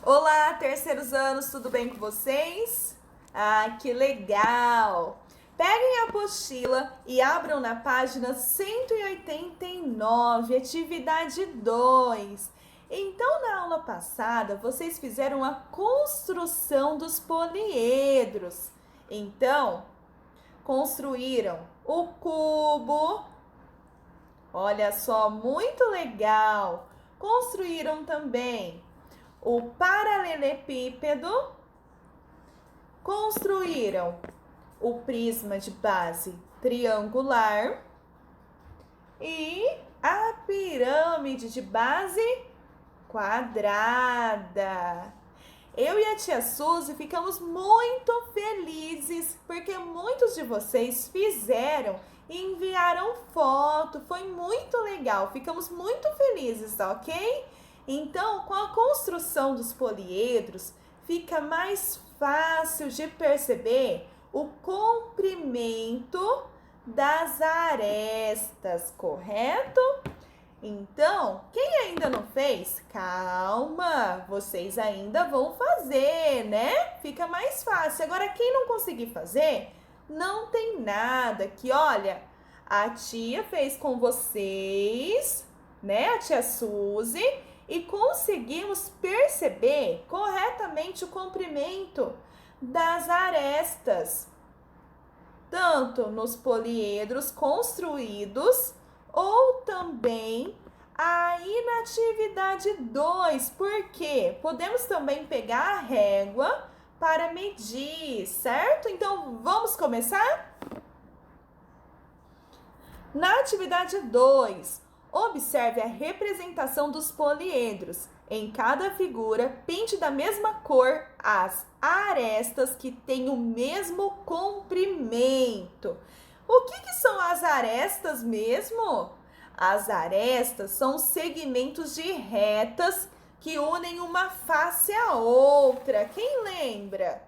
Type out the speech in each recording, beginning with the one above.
Olá, terceiros anos, tudo bem com vocês? Ah, que legal! Peguem a apostila e abram na página 189, atividade 2. Então, na aula passada, vocês fizeram a construção dos poliedros. Então, construíram o cubo. Olha só, muito legal! Construíram também o paralelepípedo, construíram o prisma de base triangular e a pirâmide de base quadrada. Eu e a tia Suzy ficamos muito felizes porque muitos de vocês fizeram e enviaram foto. Foi muito legal, ficamos muito felizes, ok? Então, com a construção dos poliedros, fica mais fácil de perceber o comprimento das arestas, correto? Então, quem ainda não fez, calma, vocês ainda vão fazer, né? Fica mais fácil. Agora, quem não conseguir fazer, não tem nada, que olha, a tia fez com vocês, né? A tia Suzy, e conseguimos perceber corretamente o comprimento das arestas, tanto nos poliedros construídos ou também aí na atividade 2, porque podemos também pegar a régua para medir, certo? Então, vamos começar? Na atividade 2, observe a representação dos poliedros. Em cada figura, pinte da mesma cor as arestas que têm o mesmo comprimento. O que são as arestas mesmo? As arestas são segmentos de retas que unem uma face à outra. Quem lembra?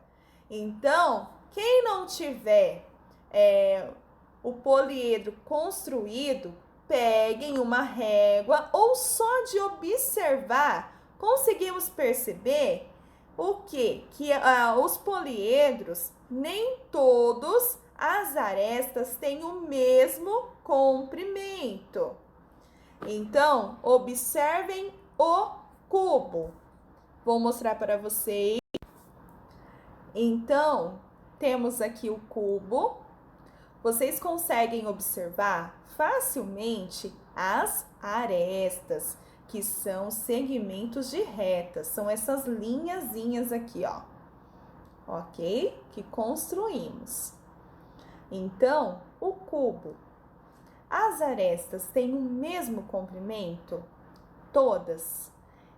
Então, quem não tiver o poliedro construído, peguem uma régua ou só de observar, conseguimos perceber o quê? Que os poliedros, nem todos as arestas têm o mesmo comprimento. Então, observem o cubo. Vou mostrar para vocês. Então, temos aqui o cubo. Vocês conseguem observar facilmente as arestas, que são segmentos de retas. São essas linhazinhas aqui, ó. Ok? Que construímos. Então, o cubo. As arestas têm o mesmo comprimento? Todas.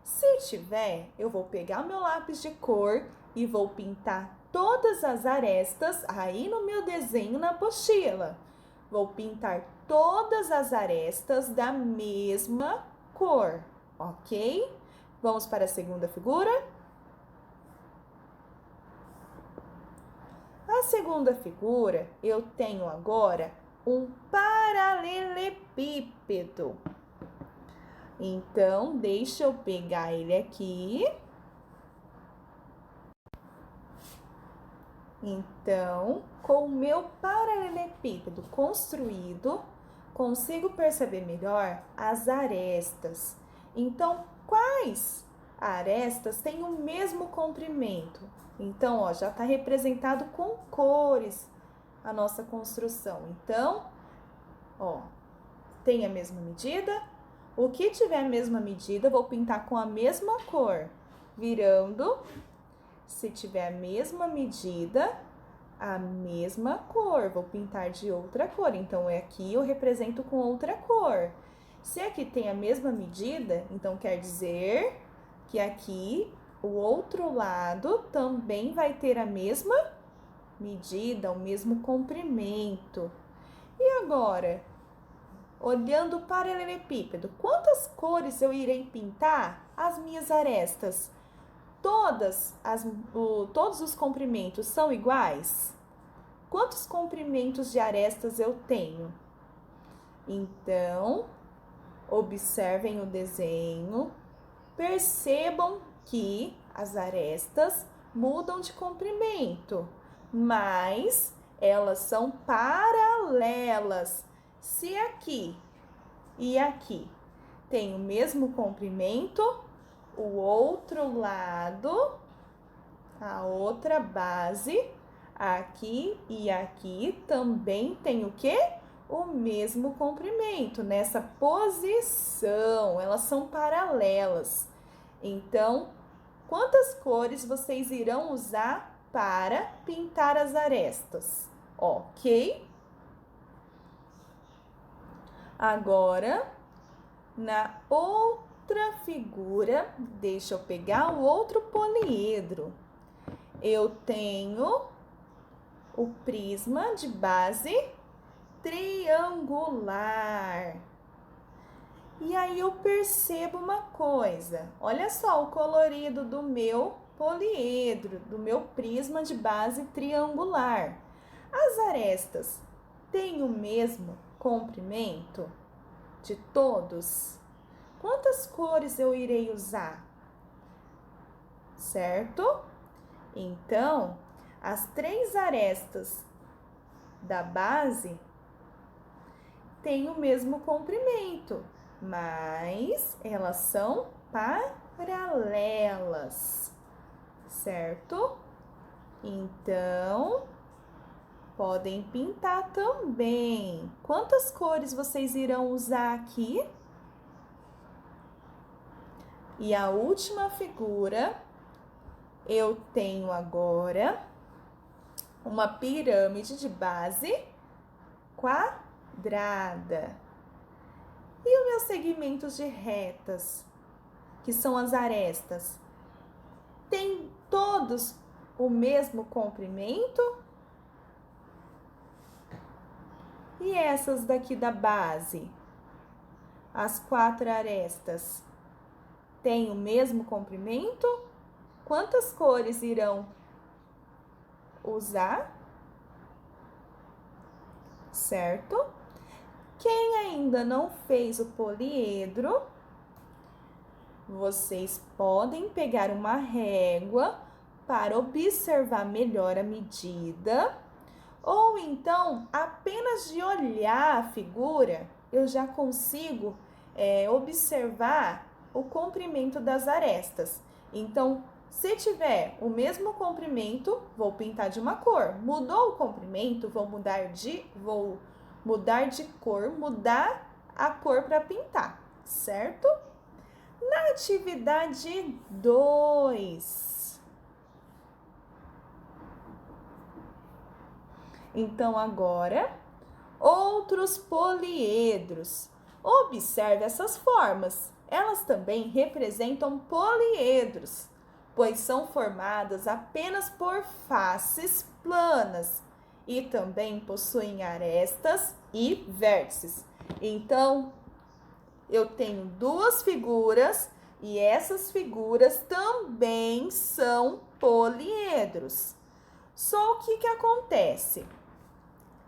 Se tiver, eu vou pegar meu lápis de cor e vou pintar todas as arestas aí no meu desenho na apostila. Vou pintar todas as arestas da mesma cor, ok? Vamos para a segunda figura? A segunda figura, eu tenho agora um paralelepípedo. Então, deixa eu pegar ele aqui. Então, com o meu paralelepípedo construído, consigo perceber melhor as arestas. Então, quais arestas têm o mesmo comprimento? Então, ó, já está representado com cores a nossa construção. Então, ó, tem a mesma medida? O que tiver a mesma medida, vou pintar com a mesma cor, virando. Se tiver a mesma medida, a mesma cor, vou pintar de outra cor. Então, aqui eu represento com outra cor. Se aqui tem a mesma medida, então quer dizer que aqui o outro lado também vai ter a mesma medida, o mesmo comprimento. E agora, olhando para o paralelepípedo, quantas cores eu irei pintar as minhas arestas? Todos os comprimentos são iguais? Quantos comprimentos de arestas eu tenho? Então, observem o desenho, percebam que as arestas mudam de comprimento, mas elas são paralelas. Se aqui e aqui tem o mesmo comprimento, o outro lado, a outra base, aqui e aqui também tem o quê? O mesmo comprimento, nessa posição, elas são paralelas. Então, quantas cores vocês irão usar para pintar as arestas? Ok? Agora, na outra figura, deixa eu pegar o outro poliedro. Eu tenho o prisma de base triangular. E aí eu percebo uma coisa. Olha só o colorido do meu poliedro, do meu prisma de base triangular. As arestas têm o mesmo comprimento de todos? Quantas cores eu irei usar? Certo? Então, as 3 arestas da base têm o mesmo comprimento, mas elas são paralelas, certo? Então, podem pintar também. Quantas cores vocês irão usar aqui? E a última figura, eu tenho agora uma pirâmide de base quadrada. E os meus segmentos de retas, que são as arestas, têm todos o mesmo comprimento? E essas daqui da base, as 4 arestas, têm o mesmo comprimento? Quantas cores irão usar? Certo? Quem ainda não fez o poliedro, vocês podem pegar uma régua para observar melhor a medida, ou então, apenas de olhar a figura, eu já consigo observar o comprimento das arestas. Então, se tiver o mesmo comprimento, vou pintar de uma cor. Mudou o comprimento, vou mudar de cor, mudar a cor para pintar, certo? Na atividade 2. Então, agora, outros poliedros. Observe essas formas. Elas também representam poliedros, pois são formadas apenas por faces planas e também possuem arestas e vértices. Então, eu tenho 2 figuras e essas figuras também são poliedros. Só o que acontece?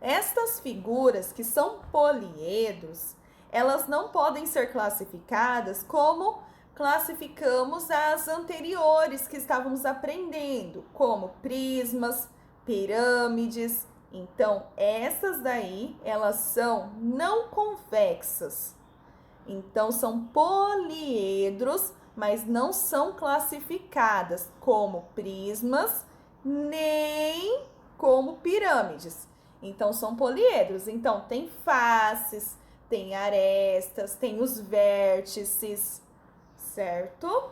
Estas figuras que são poliedros, elas não podem ser classificadas como classificamos as anteriores que estávamos aprendendo, como prismas, pirâmides. Então, essas daí, elas são não convexas. Então, são poliedros, mas não são classificadas como prismas, nem como pirâmides. Então, são poliedros. Então, tem faces, tem arestas, tem os vértices, certo?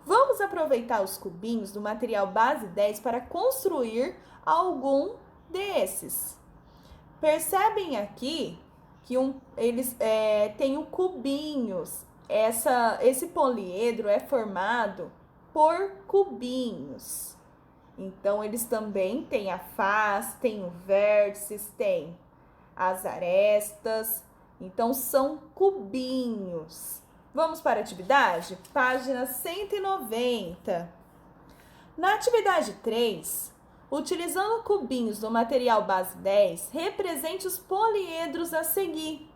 Vamos aproveitar os cubinhos do material base 10 para construir algum desses. Percebem aqui que eles têm cubinhos. Esse poliedro é formado por cubinhos. Então, eles também têm a face, têm o vértices, têm as arestas. Então, são cubinhos. Vamos para a atividade? Página 190. Na atividade 3, utilizando cubinhos do material base 10, represente os poliedros a seguir.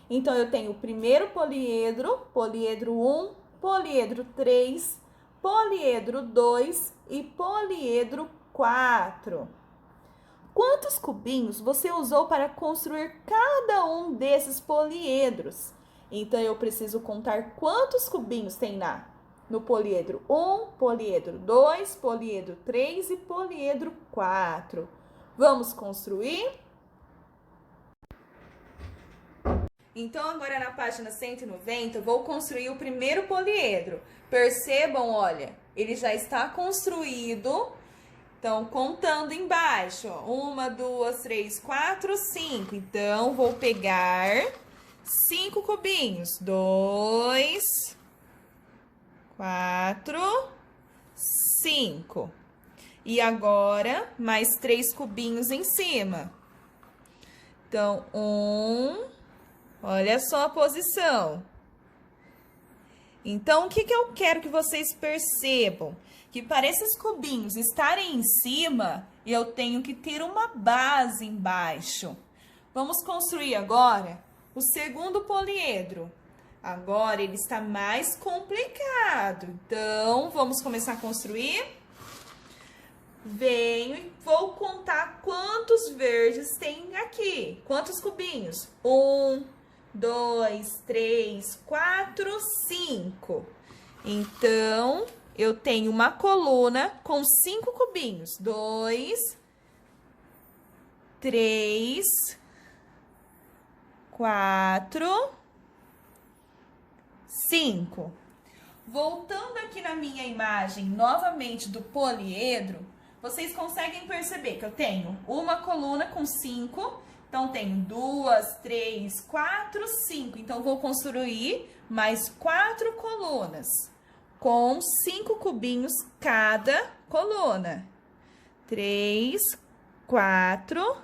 Então, eu tenho o primeiro poliedro, poliedro 1, poliedro 3, poliedro 2 e poliedro 4. Quantos cubinhos você usou para construir cada um desses poliedros? Então, eu preciso contar quantos cubinhos tem no poliedro 1, poliedro 2, poliedro 3 e poliedro 4. Vamos construir? Então, agora na página 190, eu vou construir o primeiro poliedro. Percebam, olha, ele já está construído. Então, contando embaixo, ó, 1, 2, 3, 4, 5. Então, vou pegar 5 cubinhos. 2, 4, 5. E agora, mais 3 cubinhos em cima. Então, 1, olha só a posição. Então, o que eu quero que vocês percebam? Que para esses cubinhos estarem em cima, eu tenho que ter uma base embaixo. Vamos construir agora o segundo poliedro. Agora ele está mais complicado. Então, vamos começar a construir? Venho e vou contar quantos verdes tem aqui. Quantos cubinhos? 1, 2, 3, 4, 5. Então, eu tenho uma coluna com 5 cubinhos. 2, 3, 4, 5. Voltando aqui na minha imagem, novamente do poliedro, vocês conseguem perceber que eu tenho uma coluna com 5. Então, tenho 2, 3, 4, 5. Então, vou construir mais 4 colunas com 5 cubinhos cada coluna. 3, 4,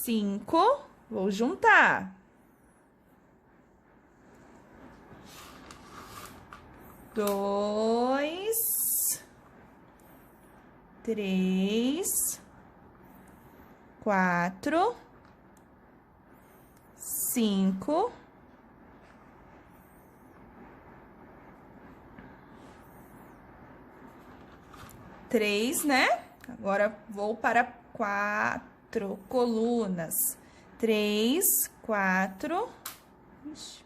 5. Vou juntar. 2, 3, 4, 5, 3, né? Agora vou para 4 colunas. 3, 4. Ixi.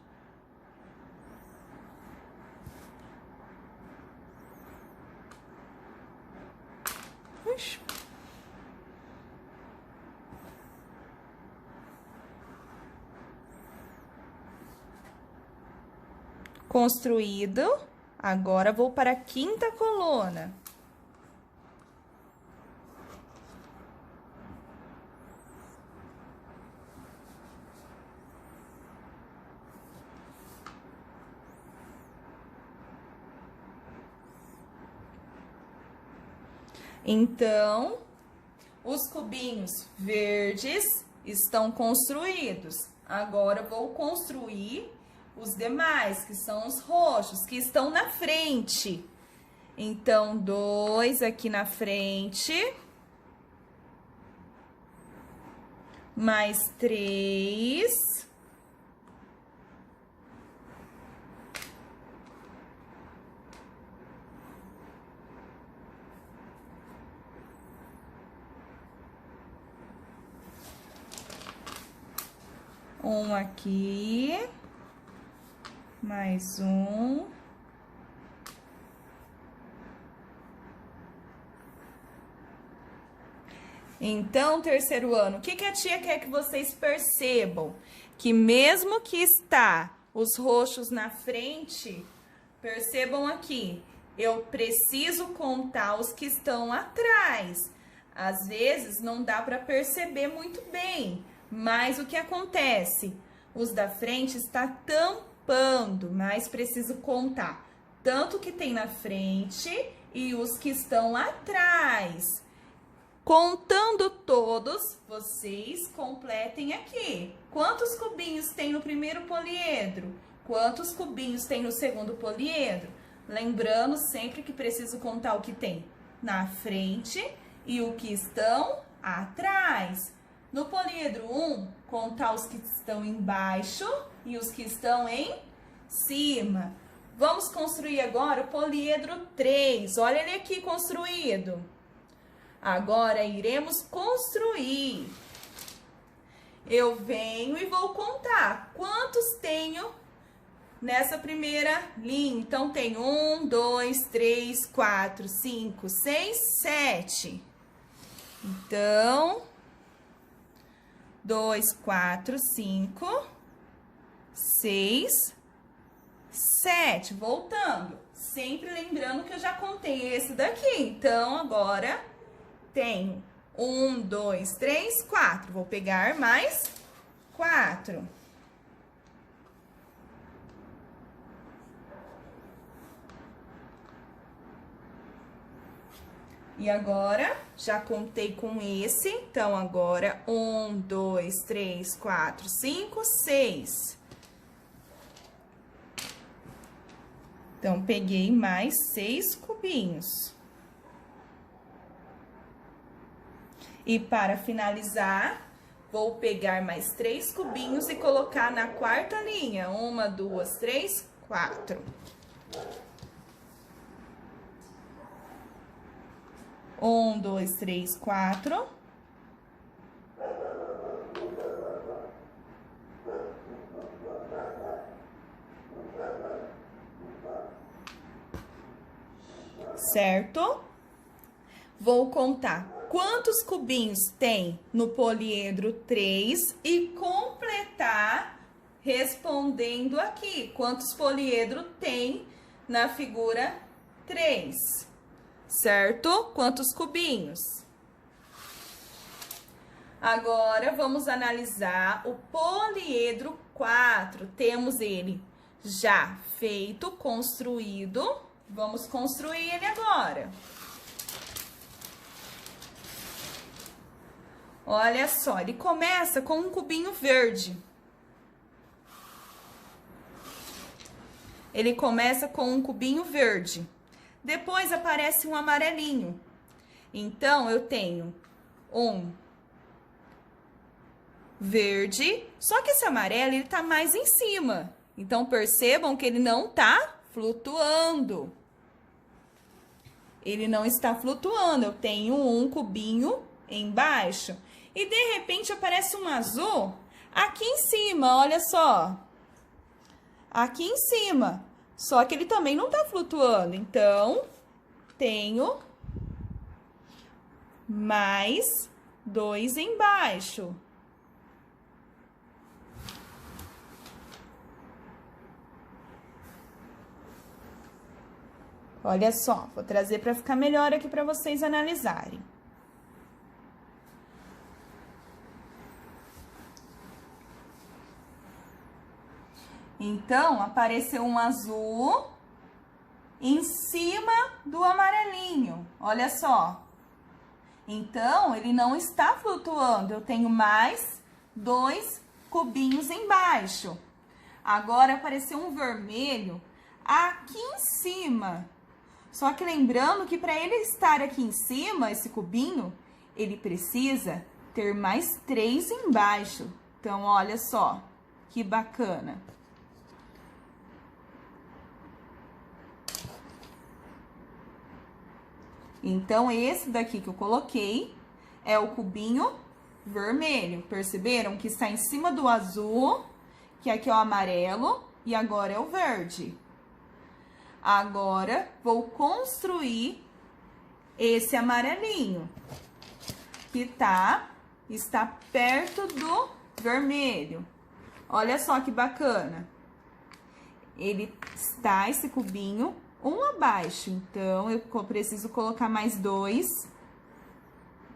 Ixi. Construído. Agora vou para a quinta coluna. Então, os cubinhos verdes estão construídos. Agora, eu vou construir os demais, que são os roxos, que estão na frente. Então, 2 aqui na frente. Mais 3. Um aqui, mais um. Então, terceiro ano, o que a tia quer que vocês percebam? Que mesmo que está os roxos na frente, percebam aqui, eu preciso contar os que estão atrás. Às vezes, não dá para perceber muito bem. Mas o que acontece? Os da frente está tampando, mas preciso contar tanto que tem na frente e os que estão atrás. Contando todos, vocês completem aqui. Quantos cubinhos tem no primeiro poliedro? Quantos cubinhos tem no segundo poliedro? Lembrando sempre que preciso contar o que tem na frente e o que estão atrás. No poliedro 1, contar os que estão embaixo e os que estão em cima. Vamos construir agora o poliedro 3. Olha ele aqui construído. Agora iremos construir. Eu venho e vou contar quantos tenho nessa primeira linha. Então, tem 1, 2, 3, 4, 5, 6, 7. Então, 2, 4, 5, 6, 7. Voltando. Sempre lembrando que eu já contei esse daqui. Então, agora tenho 1, 2, 3, 4. Vou pegar mais 4. E agora, já contei com esse. Então, agora, 1, 2, 3, 4, 5, 6. Então, peguei mais 6 cubinhos. E para finalizar, vou pegar mais 3 cubinhos e colocar na quarta linha. 1, 2, 3, 4. 1, 2, 3, 4. Certo? Vou contar quantos cubinhos tem no poliedro 3 e completar respondendo aqui. Quantos poliedro tem na figura 3? Certo? Quantos cubinhos? Agora, vamos analisar o poliedro 4. Temos ele já feito, construído. Vamos construir ele agora. Olha só, ele começa com um cubinho verde. Ele começa com um cubinho verde. Depois aparece um amarelinho. Então, eu tenho um verde, só que esse amarelo, ele tá mais em cima. Então, percebam que ele não tá flutuando. Ele não está flutuando. Eu tenho um cubinho embaixo. E, de repente, aparece um azul aqui em cima, olha só. Aqui em cima. Só que ele também não tá flutuando. Então, tenho mais 2 embaixo. Olha só, vou trazer para ficar melhor aqui para vocês analisarem. Então, apareceu um azul em cima do amarelinho. Olha só. Então, ele não está flutuando. Eu tenho mais 2 cubinhos embaixo. Agora, apareceu um vermelho aqui em cima. Só que lembrando que para ele estar aqui em cima, esse cubinho, ele precisa ter mais 3 embaixo. Então, olha só, que bacana. Então, esse daqui que eu coloquei é o cubinho vermelho. Perceberam que está em cima do azul, que aqui é o amarelo, e agora é o verde. Agora, vou construir esse amarelinho, que está perto do vermelho. Olha só que bacana. Ele está, esse cubinho, um abaixo. Então, eu preciso colocar mais 2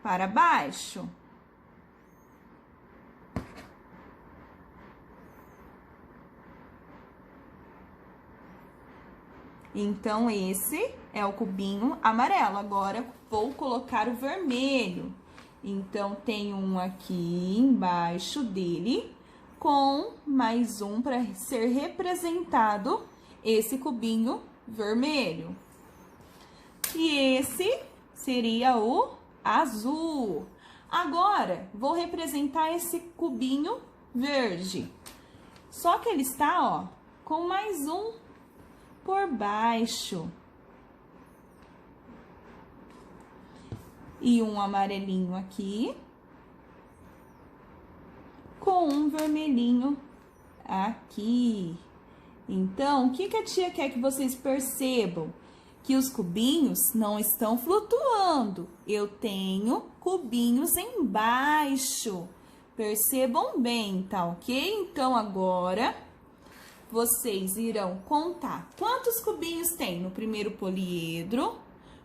para baixo. Então, esse é o cubinho amarelo. Agora, vou colocar o vermelho. Então, tem um aqui embaixo dele, com mais um para ser representado esse cubinho vermelho. E esse seria o azul. Agora, vou representar esse cubinho verde. Só que ele está, ó, com mais um por baixo. E um amarelinho aqui, com um vermelhinho aqui. Então, o que a tia quer que vocês percebam? Que os cubinhos não estão flutuando. Eu tenho cubinhos embaixo. Percebam bem, tá ok? Então, agora, vocês irão contar quantos cubinhos tem no primeiro poliedro,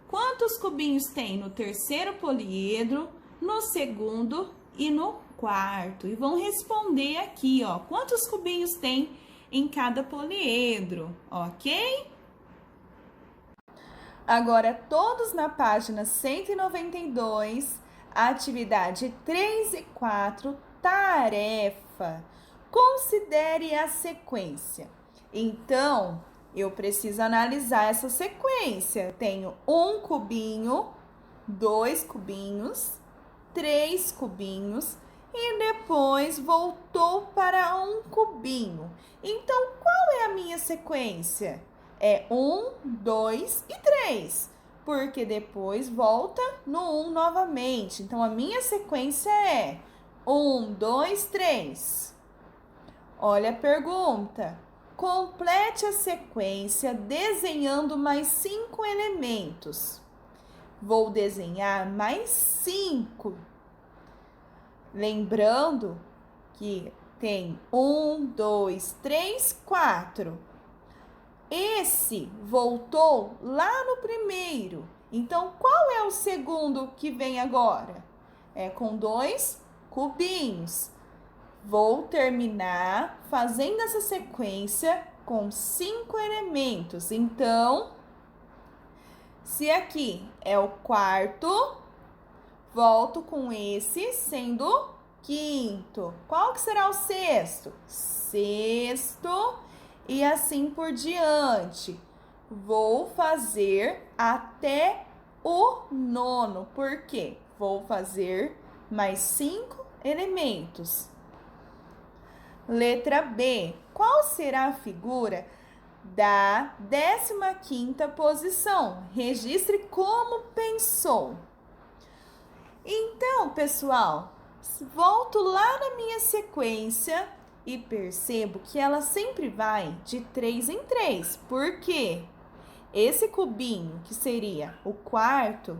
quantos cubinhos tem no terceiro poliedro, no segundo e no quarto. E vão responder aqui, ó, quantos cubinhos tem em cada poliedro, ok? Agora, todos na página 192, atividade 3 e 4, tarefa. Considere a sequência. Então, eu preciso analisar essa sequência. Tenho um cubinho, 2 cubinhos, 3 cubinhos e depois voltou para um cubinho. Então, qual é a minha sequência? É 1, 2 e 3, porque depois volta no 1 novamente. Então, a minha sequência é 1, 2, 3. Olha a pergunta. Complete a sequência desenhando mais 5 elementos. Vou desenhar mais 5. Lembrando que tem 1, 2, 3, 4. Esse voltou lá no primeiro. Então, qual é o segundo que vem agora? É com 2 cubinhos. Vou terminar fazendo essa sequência com 5 elementos. Então, se aqui é o quarto, volto com esse sendo quinto. Qual que será o sexto? Sexto e assim por diante. Vou fazer até o nono. Por quê? Vou fazer mais 5 elementos. Letra B. Qual será a figura da 15ª posição? Registre como pensou. Então, pessoal, volto lá na minha sequência e percebo que ela sempre vai de 3 em 3. Por quê? Esse cubinho, que seria o quarto,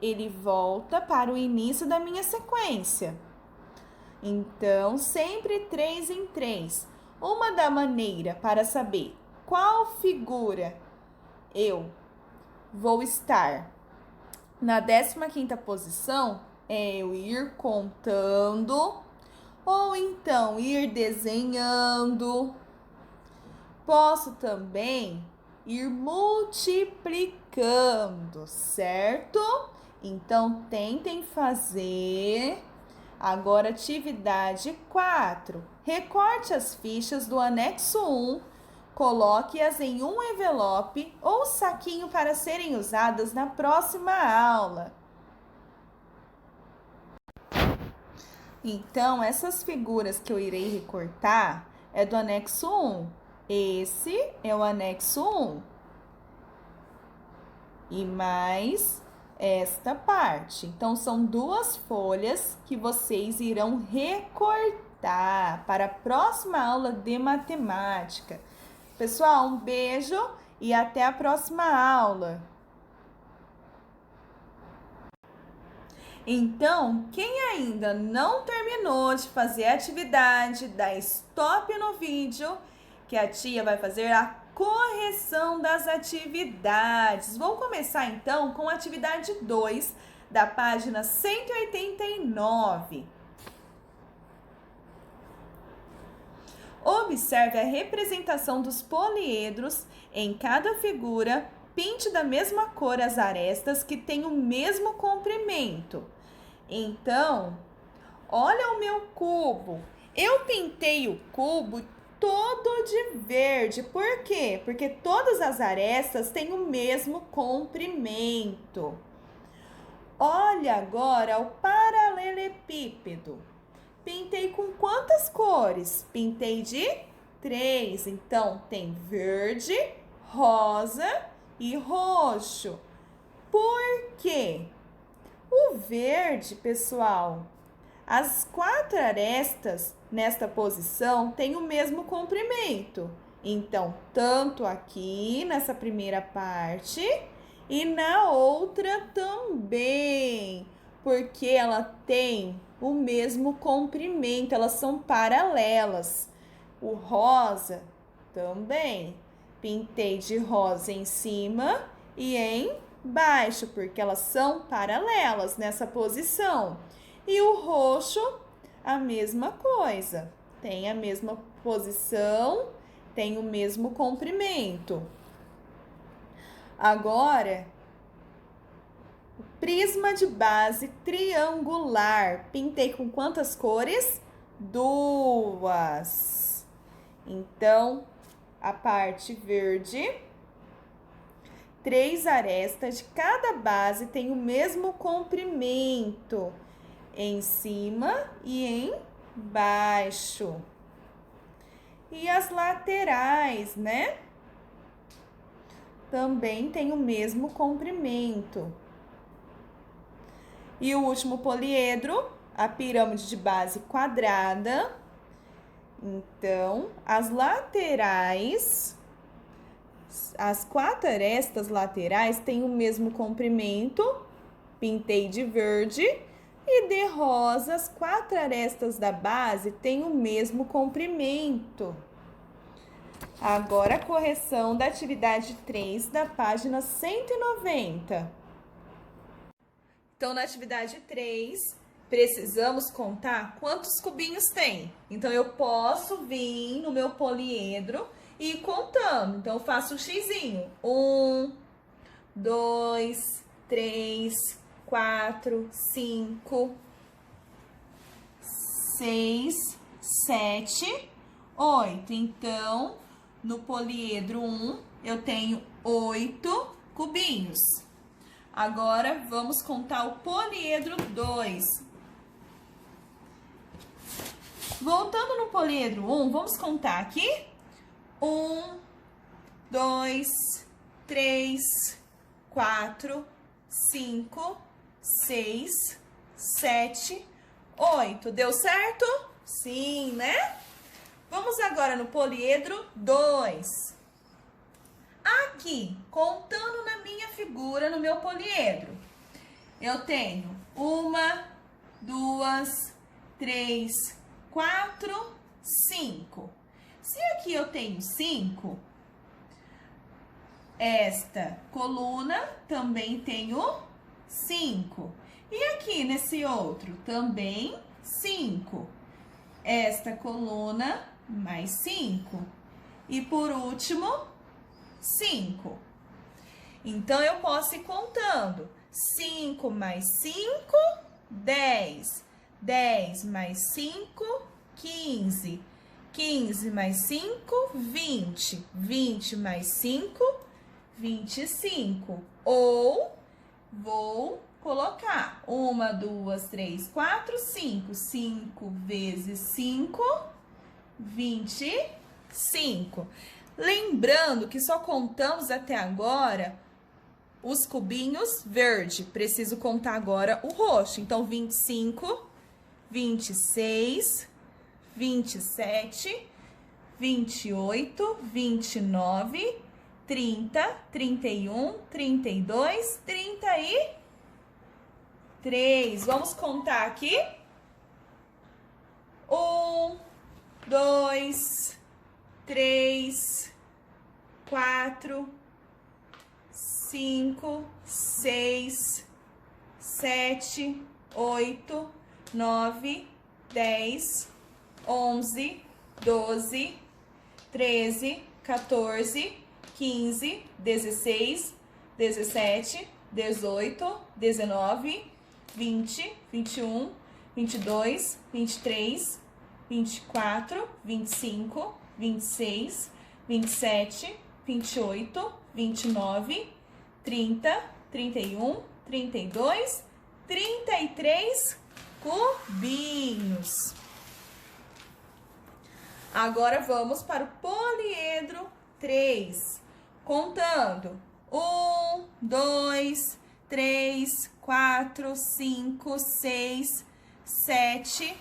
ele volta para o início da minha sequência. Então, sempre 3 em 3. Uma da maneira para saber qual figura eu vou estar na 15ª posição é eu ir contando ou então ir desenhando. Posso também ir multiplicando, certo? Então, tentem fazer. Agora, atividade 4. Recorte as fichas do anexo 1, coloque-as em um envelope ou saquinho para serem usadas na próxima aula. Então, essas figuras que eu irei recortar é do anexo 1. Esse é o anexo 1. E mais esta parte. Então, são 2 folhas que vocês irão recortar para a próxima aula de matemática. Pessoal, um beijo e até a próxima aula. Então, quem ainda não terminou de fazer a atividade, dá stop no vídeo, que a tia vai fazer a correção das atividades. Vamos começar então com a atividade 2, da página 189. Observe a representação dos poliedros em cada figura. Pinte da mesma cor as arestas que têm o mesmo comprimento. Então, olha o meu cubo. Eu pintei o cubo todo de verde. Por quê? Porque todas as arestas têm o mesmo comprimento. Olha agora o paralelepípedo. Pintei com quantas cores? Pintei de 3. Então, tem verde, rosa e roxo. Por quê? O verde, pessoal, as 4 arestas nesta posição têm o mesmo comprimento. Então, tanto aqui nessa primeira parte e na outra também, porque ela tem o mesmo comprimento, elas são paralelas. O rosa também. Pintei de rosa em cima e embaixo, porque elas são paralelas nessa posição. E o roxo, a mesma coisa. Tem a mesma posição, tem o mesmo comprimento. Agora, prisma de base triangular. Pintei com quantas cores? 2. Então, a parte verde, 3 arestas de cada base tem o mesmo comprimento, em cima e embaixo. E as laterais, né? Também tem o mesmo comprimento. E o último poliedro, a pirâmide de base quadrada. Então, as laterais, as 4 arestas laterais têm o mesmo comprimento, pintei de verde, e de rosa, as 4 arestas da base têm o mesmo comprimento. Agora, a correção da atividade 3 da página 190. Então, na atividade 3, precisamos contar quantos cubinhos tem. Então, eu posso vir no meu poliedro e ir contando. Então, eu faço um xizinho. 1, 2, 3, 4, 5, 6, 7, 8. Então, no poliedro 1, eu tenho 8 cubinhos. Agora, vamos contar o poliedro 2. Voltando no poliedro 1, vamos contar aqui. 1, 2, 3, 4, 5, 6, 7, 8. Deu certo? Sim, né? Vamos agora no poliedro 2. Aqui, contando na minha figura, no meu poliedro, eu tenho 1, 2, 3, 4, 5. Se aqui eu tenho 5, esta coluna também tenho 5. E aqui nesse outro também 5. Esta coluna mais 5. E por último, 5. Então, eu posso ir contando. 5 mais 5, 10. 10 mais 5, 15. 15 mais 5, 20. 20 mais 5, 25. Ou, vou colocar 1, 2, 3, 4, 5. 5 vezes 5, 25. Lembrando que só contamos até agora os cubinhos verde. Preciso contar agora o roxo. Então, 25, 26, 27, 28, 29, 30, 31, 32, 33. Vamos contar aqui. 1, 2, 3, 4, 5, 6, 7, 8, 9, 10, 11, 12, 13, 14, 15, 16, 17, 18, 19, 20, 21, 22, 23, 24, 25, 26, 27, 28, 29, 30, 31, 32, 33 cubinhos. Agora vamos para o poliedro 3. Contando. 1, 2, 3, 4, 5, 6, 7,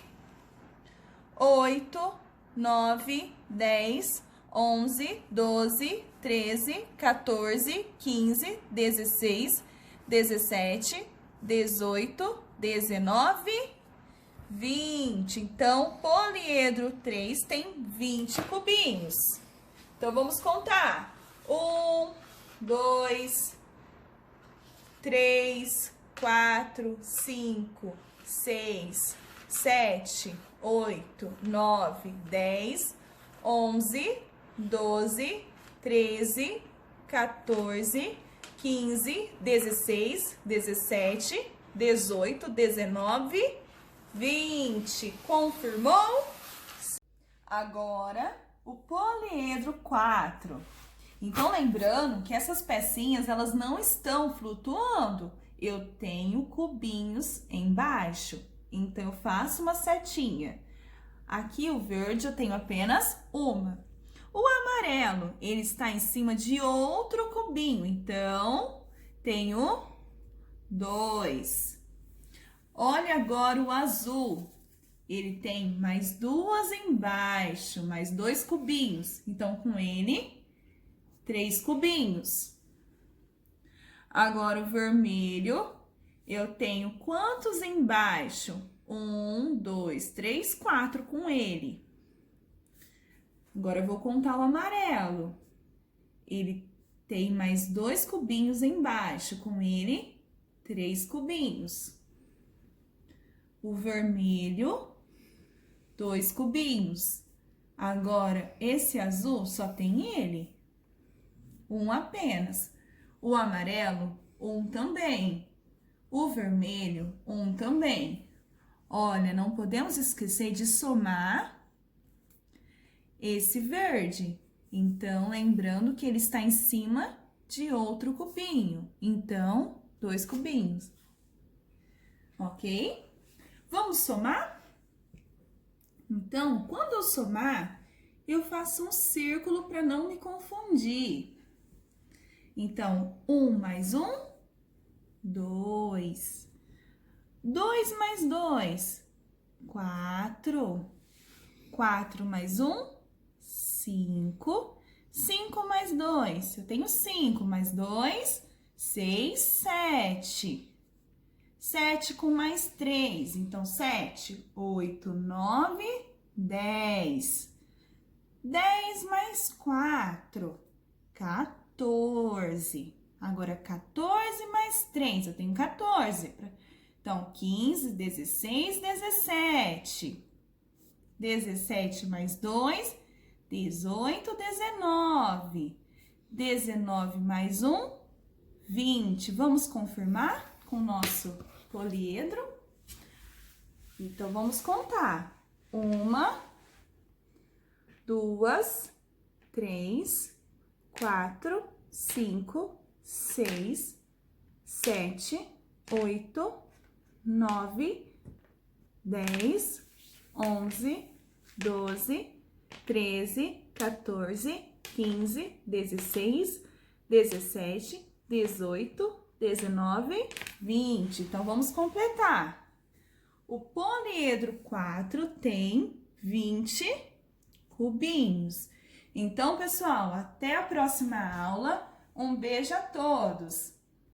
8, 9, 10, 11, 12, 13, 14, 15, 16, 17, 18, 19, 20. Então, poliedro 3 tem 20 cubinhos. Então, vamos contar. 1, 2, 3, 4, 5, 6, 7, 8, 9, 10, 11, 12, 13, 14, 15, 16, 17, 18, 19, 20. Confirmou? Agora, o poliedro 4. Então, lembrando que essas pecinhas, elas não estão flutuando. Eu tenho cubinhos embaixo. Então, eu faço uma setinha. Aqui, o verde, eu tenho apenas uma. O amarelo, ele está em cima de outro cubinho. Então, tenho 2. Olha agora o azul. Ele tem mais 2 embaixo, mais 2 cubinhos. Então, com ele, 3 cubinhos. Agora, o vermelho, eu tenho quantos embaixo? 1, 2, 3, 4 com ele. Agora, eu vou contar o amarelo. Ele tem mais 2 cubinhos embaixo, com ele, 3 cubinhos. O vermelho, 2 cubinhos. Agora, esse azul só tem ele, 1 apenas. O amarelo, 1 também. O vermelho, 1 também. Olha, não podemos esquecer de somar esse verde. Então, lembrando que ele está em cima de outro cubinho. Então, 2 cubinhos. Ok? Vamos somar? Então, quando eu somar, eu faço um círculo para não me confundir. Então, 1 mais 1, 2. 2 mais 2, 4. 4 mais 1, 5. 5 mais 2, eu tenho 5 mais 2, 6, 7. 7 com mais 3, então 7, 8, 9, 10. 10 mais 4, 14. Agora, 14 mais 3, eu tenho 14. Então, 15, 16, 17. 17 mais 2, 18, 19. 19 mais 1, 20. Vamos confirmar com o nosso poliedro? Então, vamos contar. 1, 2, 3, 4, 5, 6, 7, 8, 9, 10, 11, 12, 13, 14, 15, 16, 17, 18, 19, 20. Então, vamos completar. O poliedro 4 tem 20 cubinhos. Então, pessoal, até a próxima aula. Um beijo a todos!